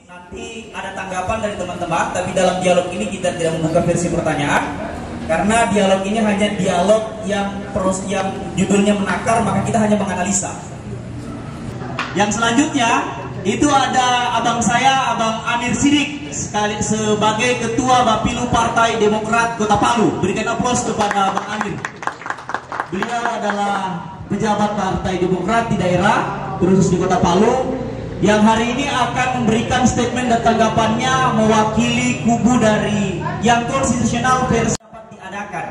Nanti ada tanggapan dari teman-teman, tapi dalam dialog ini kita tidak membuka versi pertanyaan karena dialog ini hanya dialog yang judulnya menakar, maka kita hanya menganalisa. Yang selanjutnya itu ada abang saya, Abang Amir Sidik, sebagai Ketua Bapilu Partai Demokrat Kota Palu. Berikan aplaus kepada Abang Amir. Beliau adalah pejabat Partai Demokrat di daerah, terus di Kota Palu, yang hari ini akan memberikan statement dan tanggapannya mewakili kubu dari yang konstitusional versi dapat diadakan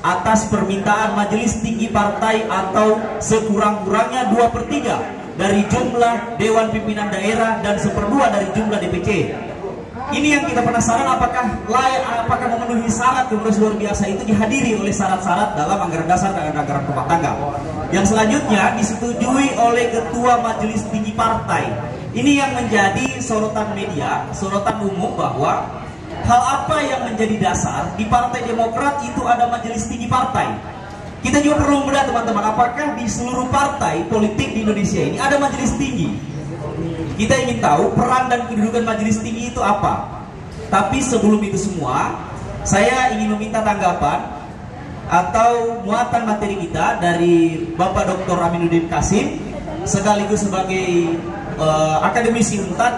atas permintaan Majelis Tinggi Partai atau sekurang-kurangnya 2/3 dari jumlah Dewan Pimpinan Daerah dan 1/2 dari jumlah DPC. Ini yang kita penasaran, apakah memenuhi syarat kongres luar biasa itu dihadiri oleh syarat-syarat dalam anggaran dasar dan anggaran rumah tangga. Yang selanjutnya disetujui oleh Ketua Majelis Tinggi Partai. Ini yang menjadi sorotan media, sorotan umum, bahwa hal apa yang menjadi dasar di Partai Demokrat itu ada Majelis Tinggi Partai. Kita juga perlu melihat teman-teman, apakah di seluruh partai politik di Indonesia ini ada Majelis Tinggi. Kita ingin tahu peran dan kedudukan Majelis Tinggi itu apa. Tapi sebelum itu semua, saya ingin meminta tanggapan atau muatan materi kita dari Bapak Dr. Aminuddin Kasim sekaligus sebagai akademisi UNTAD.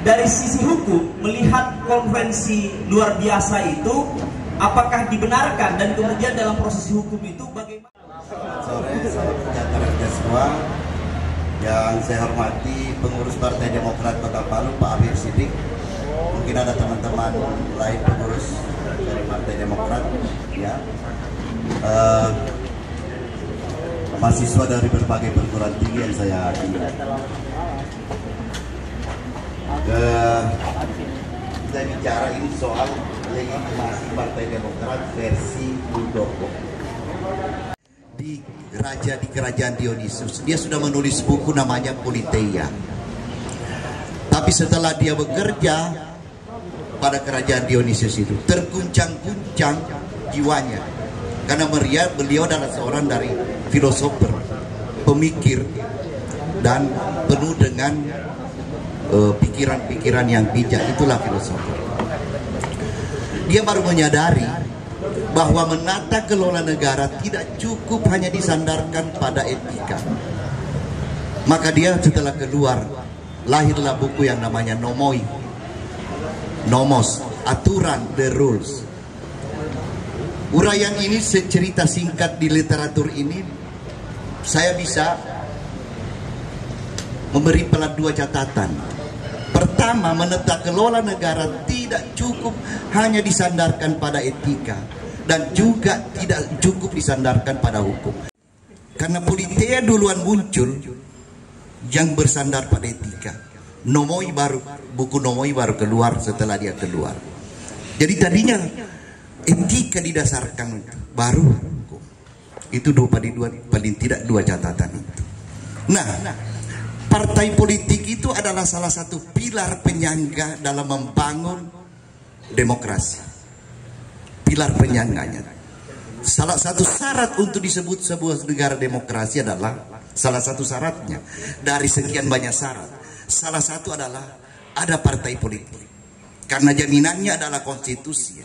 Dari sisi hukum, melihat konvensi luar biasa itu apakah dibenarkan, dan kemudian dalam proses hukum itu bagaimana? Sore, salam sejahtera kita semua. Yang saya hormati pengurus Partai Demokrat Kota Palu, Pak Amir Sidik. Mungkin ada teman-teman lain pengurus dari Partai Demokrat, ya. Mahasiswa dari berbagai perguruan tinggi yang saya cintai. Kita bicara ini soal legitimasi Partai Demokrat versi Muldoko. Di kerajaan Dionysius, dia sudah menulis buku namanya Politeia. Tapi setelah dia bekerja pada kerajaan Dionysius itu, terguncang-guncang jiwanya, karena beliau adalah seorang dari filosofer, pemikir, dan penuh dengan pikiran-pikiran yang bijak. Itulah filosofer. Dia baru menyadari bahwa menata kelola negara tidak cukup hanya disandarkan pada etika. Maka dia setelah keluar, lahirlah buku yang namanya Nomos, aturan, the rules. Uraian ini, cerita singkat di literatur ini, saya bisa memberi dua catatan. Pertama, menata kelola negara tidak cukup hanya disandarkan pada etika, dan juga tidak cukup disandarkan pada hukum. Karena Politeia duluan muncul yang bersandar pada etika. Buku Nomoi baru keluar setelah dia keluar. Jadi tadinya etika didasarkan, baru hukum. Itu paling tidak dua catatan itu. Nah, partai politik itu adalah salah satu pilar penyangga dalam membangun demokrasi. Pilar penyangganya. Salah satu syarat untuk disebut sebuah negara demokrasi adalah, salah satu syaratnya dari sekian banyak syarat, salah satu adalah ada partai politik. Karena jaminannya adalah konstitusi.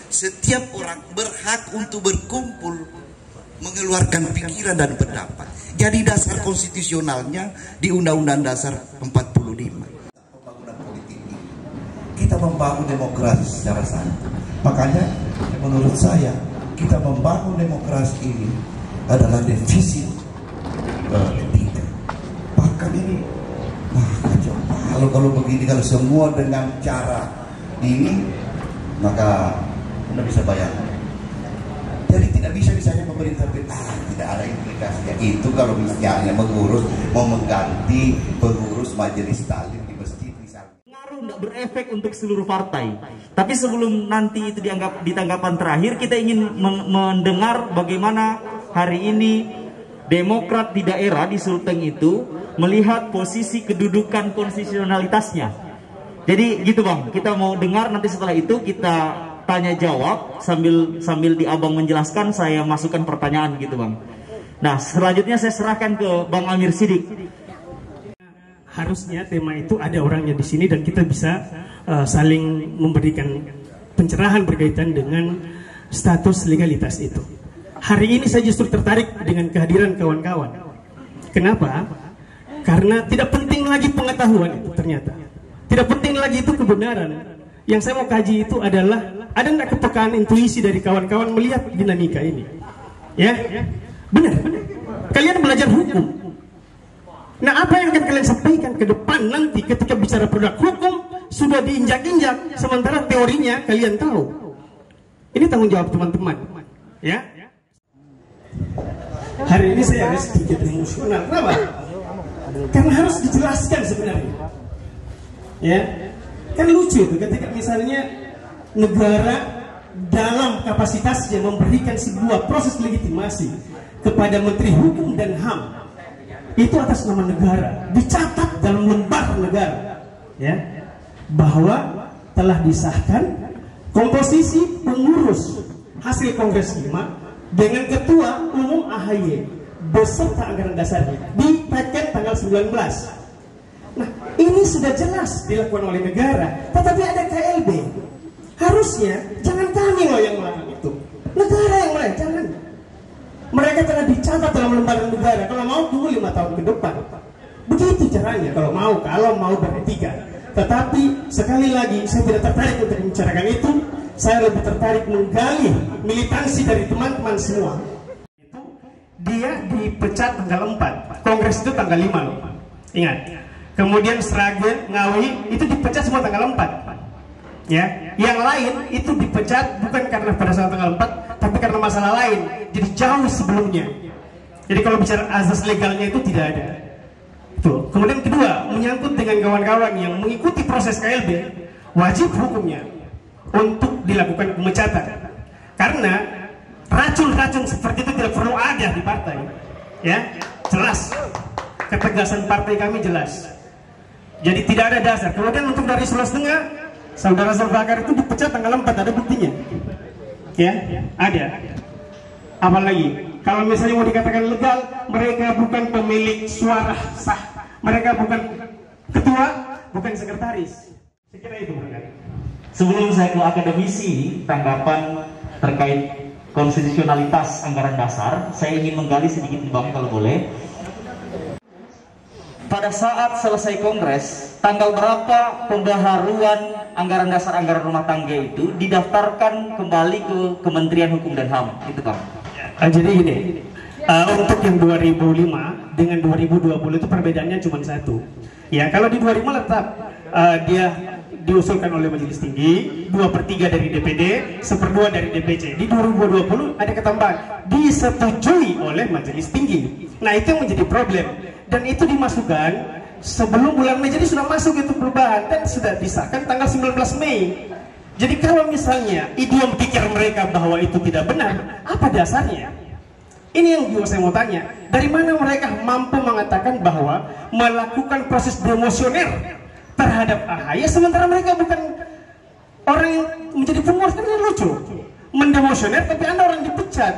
Setiap orang berhak untuk berkumpul, mengeluarkan pikiran dan pendapat. Jadi dasar konstitusionalnya di Undang-Undang Dasar 45. Pembangunan politik ini, kita membangun demokrasi secara santai. Makanya menurut saya, kita membangun demokrasi ini adalah defisit etika. Bahkan ini, kacau. Kalau begini, kalau semua dengan cara ini, maka Anda bisa bayangkan. Jadi tidak bisa misalnya pemerintah tidak ada implikasinya. Itu kalau misalnya mau mengganti pengurus majelis taklim di masjid misalnya. Pengaruh tidak berefek untuk seluruh partai. Tapi sebelum nanti itu di tanggapan terakhir, kita ingin mendengar bagaimana hari ini Demokrat di daerah di Sulteng itu melihat posisi kedudukan konstitusionalitasnya. Jadi gitu Bang, kita mau dengar, nanti setelah itu kita tanya jawab sambil di abang menjelaskan, saya masukkan pertanyaan gitu Bang. Nah, selanjutnya saya serahkan ke Bang Amir Sidik. harusnya tema itu ada orangnya di sini dan kita bisa saling memberikan pencerahan berkaitan dengan status legalitas itu. Hari ini saya justru tertarik dengan kehadiran kawan-kawan. Kenapa? Karena tidak penting lagi pengetahuan itu ternyata. Tidak penting lagi itu kebenaran. Yang saya mau kaji itu adalah ada nggak kepekaan intuisi dari kawan-kawan melihat dinamika ini? Ya, benar. Kalian belajar hukum. Nah, apa yang akan kalian sampaikan ke depan nanti ketika bicara produk hukum sudah diinjak-injak, sementara teorinya kalian tahu. Ini tanggung jawab teman-teman. Ya. Hari ini saya agak sedikit emosional. Kenapa? Karena harus dijelaskan sebenarnya. Ya, kan lucu itu ketika misalnya negara dalam kapasitasnya memberikan sebuah proses legitimasi kepada Menteri Hukum dan HAM itu atas nama negara, dicatat dalam lembar negara, ya, bahwa telah disahkan komposisi pengurus hasil Kongres 5 dengan Ketua Umum AHY beserta anggaran dasarnya di paket tanggal 19. Nah, ini sudah jelas dilakukan oleh negara, tetapi ada KLB. Harusnya jangan kami loh yang melakukan itu, negara yang melakukan. Jangan. Mereka telah dicatat dalam lembaran negara. Kalau mau tunggu 5 tahun ke depan. Begitu caranya kalau mau beretika. Tetapi sekali lagi saya tidak tertarik untuk membicarakan itu. Saya lebih tertarik menggali militansi dari teman-teman semua. Dia dipecat tanggal 4, Kongres itu tanggal 5 loh. Ingat. Kemudian Sragen, Ngawi itu dipecat semua tanggal 4. Ya, yang lain itu dipecat bukan karena pada saat tanggal 4, tapi karena masalah lain. Jadi jauh sebelumnya. Jadi kalau bicara azas legalnya itu tidak ada. Tuh. Kemudian kedua, menyangkut dengan kawan-kawan yang mengikuti proses KLB, wajib hukumnya untuk dilakukan pemecatan. Karena racun-racun seperti itu tidak perlu ada di partai. Ya, jelas. Ketegasan partai kami jelas. Jadi tidak ada dasar. Kemudian untuk dari Sulawesi Tengah, Saudara Zulfakar itu dipecat tanggal 4, ada buktinya. Ya, ada. Apalagi kalau misalnya mau dikatakan legal, mereka bukan pemilik suara sah. Mereka bukan ketua, bukan sekretaris. Saya kira itu barangkali. Sebelum saya ke akademisi, tanggapan terkait konstitusionalitas anggaran dasar, saya ingin menggali sedikit Bang kalau boleh. Pada saat selesai Kongres, tanggal berapa pembaharuan anggaran dasar anggaran rumah tangga itu didaftarkan kembali ke Kementerian Hukum dan HAM? Itu Bang. Jadi gini, untuk yang 2005 dengan 2020 itu perbedaannya cuma satu. Ya, kalau di 2005 tetap dia diusulkan oleh Majelis Tinggi, 2/3 dari DPD, 1/2 dari DPC. Di 2020 ada ketambahan, disetujui oleh Majelis Tinggi. Nah, itu yang menjadi problem. Dan itu dimasukkan sebelum bulan Mei, jadi sudah masuk itu perubahan dan sudah disahkan tanggal 19 Mei. Jadi kalau misalnya idiom pikir mereka bahwa itu tidak benar, apa dasarnya? Ini yang juga saya mau tanya, dari mana mereka mampu mengatakan bahwa melakukan proses demosioner terhadap AHY, sementara mereka bukan orang yang menjadi pengurus? Kan lucu, mendemosioner tapi Anda orang dipecat.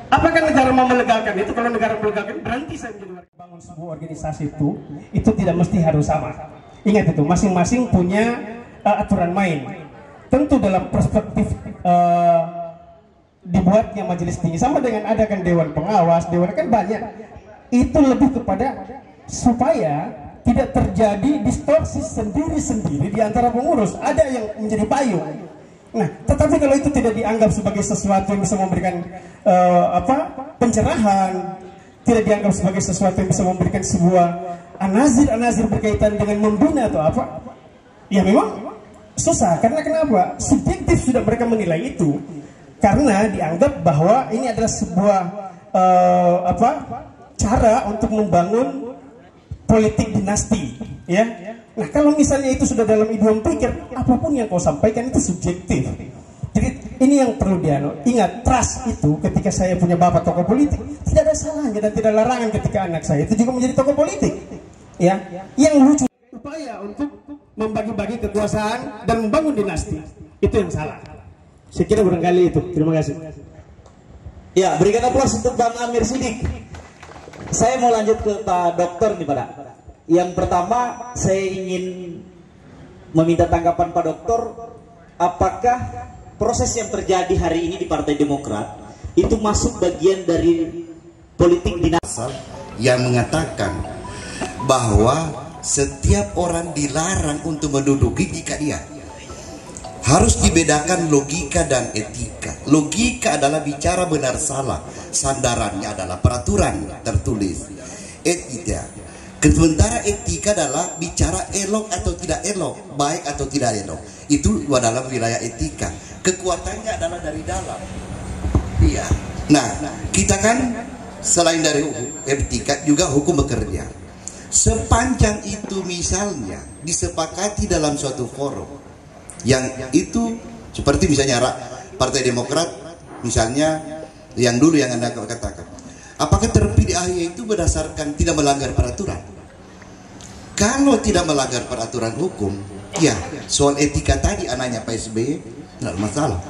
Apakah negara mau melegalkan itu? Kalau negara melegalkan, berhenti saya menjadi warga. Bangun sebuah organisasi itu tidak mesti harus sama. Ingat itu, masing-masing punya aturan main. Tentu dalam perspektif dibuatnya Majelis Tinggi, sama dengan ada kan Dewan Pengawas, Dewan kan banyak. Itu lebih kepada supaya tidak terjadi distorsi sendiri-sendiri di antara pengurus. Ada yang menjadi payung. Nah, tetapi kalau itu tidak dianggap sebagai sesuatu yang bisa memberikan pencerahan, tidak dianggap sebagai sesuatu yang bisa memberikan sebuah anazir berkaitan dengan membina atau apa, ya memang susah. Karena kenapa? Subjektif sudah mereka menilai itu, karena dianggap bahwa ini adalah sebuah cara untuk membangun politik dinasti, ya. Nah, kalau misalnya itu sudah dalam idiom pikir, apapun yang kau sampaikan itu subjektif. Jadi ini yang perlu ingat, trust itu ketika saya punya bapak tokoh politik, tidak ada salahnya dan tidak larangan ketika anak saya itu juga menjadi tokoh politik. Ya, yang lucu upaya untuk membagi-bagi kekuasaan dan membangun dinasti, itu yang salah. Saya kira barangkali itu. Terima kasih. Ya, berikan aplaus untuk Bang Amir Sidik. Saya mau lanjut ke Pak Dokter nih, Pak. Yang pertama, saya ingin meminta tanggapan Pak Doktor, apakah proses yang terjadi hari ini di Partai Demokrat itu masuk bagian dari politik dinasti yang mengatakan bahwa setiap orang dilarang untuk menduduki jika dia harus dibedakan logika dan etika. Logika adalah bicara benar salah, sandarannya adalah peraturan tertulis. Etika, sementara etika adalah bicara elok atau tidak elok, baik atau tidak elok. Itu adalah wilayah etika. Kekuatannya adalah dari dalam. Iya. Nah, kita kan selain dari etika juga hukum bekerja. Sepanjang itu misalnya disepakati dalam suatu forum yang itu seperti misalnya Partai Demokrat misalnya yang dulu yang Anda katakan, apakah terpilih AHY itu berdasarkan tidak melanggar peraturan? Kalau tidak melanggar peraturan hukum, ya soal etika tadi anaknya Pak SBY tidak masalah.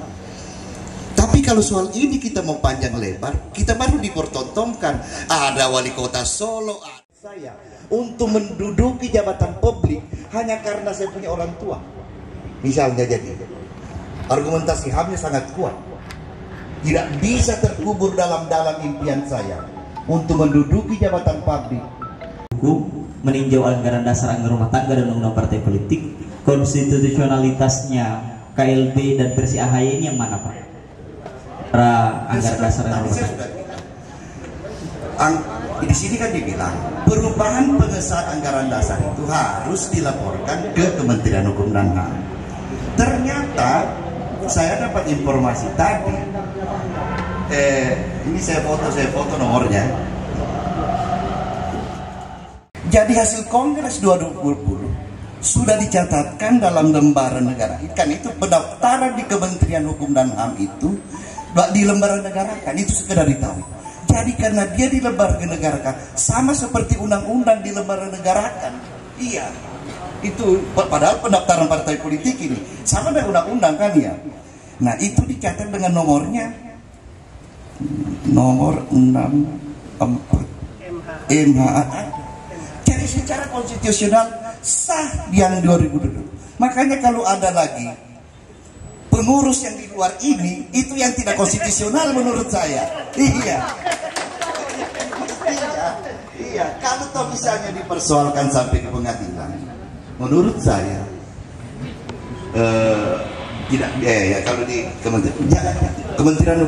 Tapi kalau soal ini kita mau panjang lebar, kita baru dipertontonkan ada wali kota Solo saya untuk menduduki jabatan publik hanya karena saya punya orang tua. Misalnya jadi argumentasi HAMnya sangat kuat, tidak bisa terkubur dalam impian saya untuk menduduki jabatan publik. Hukum meninjau anggaran dasar, anggaran rumah tangga dan undang-undang partai politik, konstitusionalitasnya KLB dan versi AHY ini yang mana Pak? Anggaran dasar dan rumah tangga. Di sini kan dibilang perubahan pengesahan anggaran dasar itu harus dilaporkan ke Kementerian Hukum dan HAM. Ternyata saya dapat informasi tadi, ini saya foto nomornya. Jadi hasil Kongres 2020 sudah dicatatkan dalam lembaran negara. Kan itu pendaftaran di Kementerian Hukum dan HAM itu di lembaran negara kan itu sekedar ditahu. Jadi karena dia di lembaran negara sama seperti undang-undang di lembaran negara kan. Iya. Itu padahal pendaftaran partai politik ini sama dengan undang-undang kan ya. Nah itu dicatat dengan nomornya nomor 64 MHA. Jadi secara konstitusional sah yang 2020. Makanya kalau ada lagi pengurus yang di luar ini itu yang tidak konstitusional menurut saya. Iya. Iya, kalau toh misalnya dipersoalkan sampai ke pengadilan, menurut saya tidak ya kalau di Kementerian